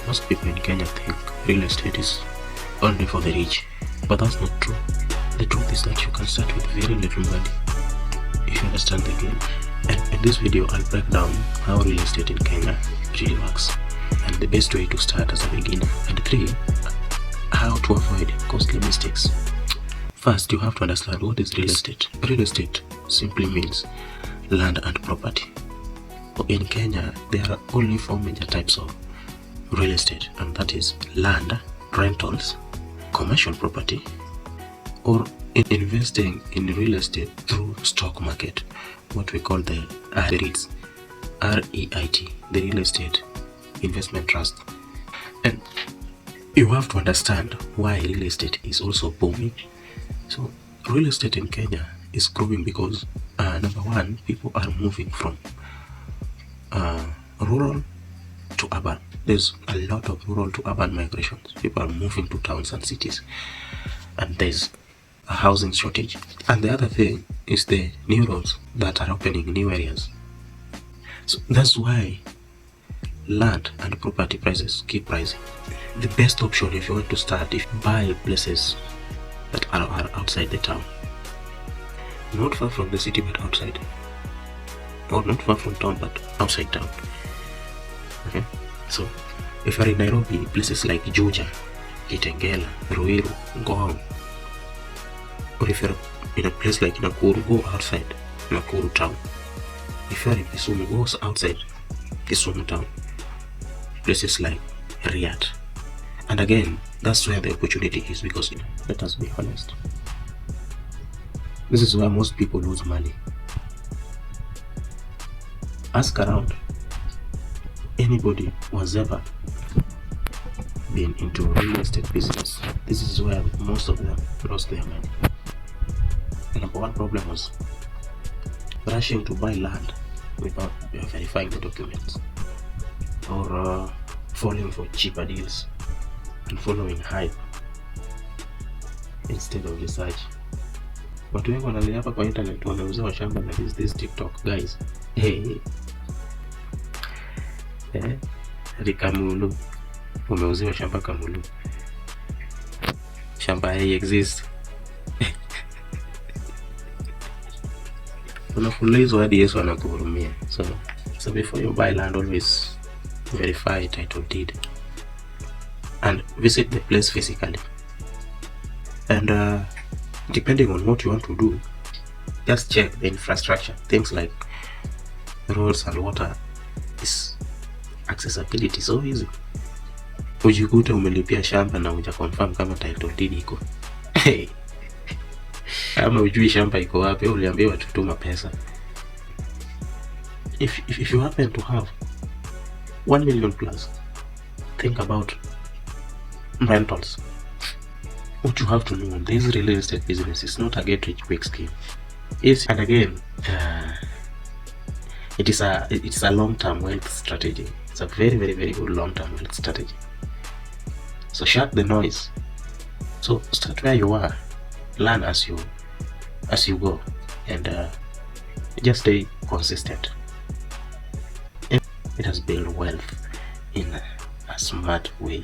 Most people in Kenya think real estate is only for the rich, but that's not true. The truth is that you can start with very little money if you understand the game. And in this video, I'll break down how real estate in Kenya really works, and the best way to start as a beginner. And 3, how to avoid costly mistakes. First, you have to understand what is real estate. Real estate simply means land and property. In Kenya, there are only 4 major types of real estate, and that is land, rentals, commercial property, or investing in real estate through stock market, what we call the REITs, REIT, the real estate investment trust. And you have to understand why real estate is also booming. So real estate in Kenya is growing because number one, people are moving from rural to urban. There's a lot of rural to urban migrations. People are moving to towns and cities, and there's a housing shortage. And the other thing is the new roads that are opening new areas. So that's why land and property prices keep rising. The best option if you want to start is buy places that are outside the town, not far from the city but outside, or not far from town but outside town. Okay, so if you're in Nairobi, places like Juja, Kitengela, Ruiru, Ngong, or if you're in a place like Nakuru, go outside Nakuru town. If you're in Kisumu, go outside Kisumu town. Places like Riyadh. And again, that's where the opportunity is, because let us be honest, this is where most people lose money. Ask around anybody who has ever been into real estate business. This is where most of them lost their money. The number one problem was rushing to buy land without verifying the documents, or falling for cheaper deals and following hype instead of research. Watu wengi wanalia hapa kwa internet, wanauza shamba na this TikTok guys. Hey. Kamulu, umeuziwa shamba Kamulu. Shamba hii exist. Unafulizo hadi Yesu anakuhurumia. So before you buy land, always verify title deed and visit the place physically. And depending on what you want to do, just check the infrastructure. Things like roads and water is accessibility so easy. Ujikute umelipia shamba na uja confirm kama title deed iko. Kama ujui shamba iko wapi, uliambiwa tutuma pesa. If you happen to have 1 million plus, think about rentals. What you have to know, this real estate business is not a get rich quick scheme. And again, it's a long-term wealth strategy. It's a very, very, very good long-term wealth strategy. So shut the noise. So start where you are, learn as you go, and just stay consistent. It has built wealth in a smart way.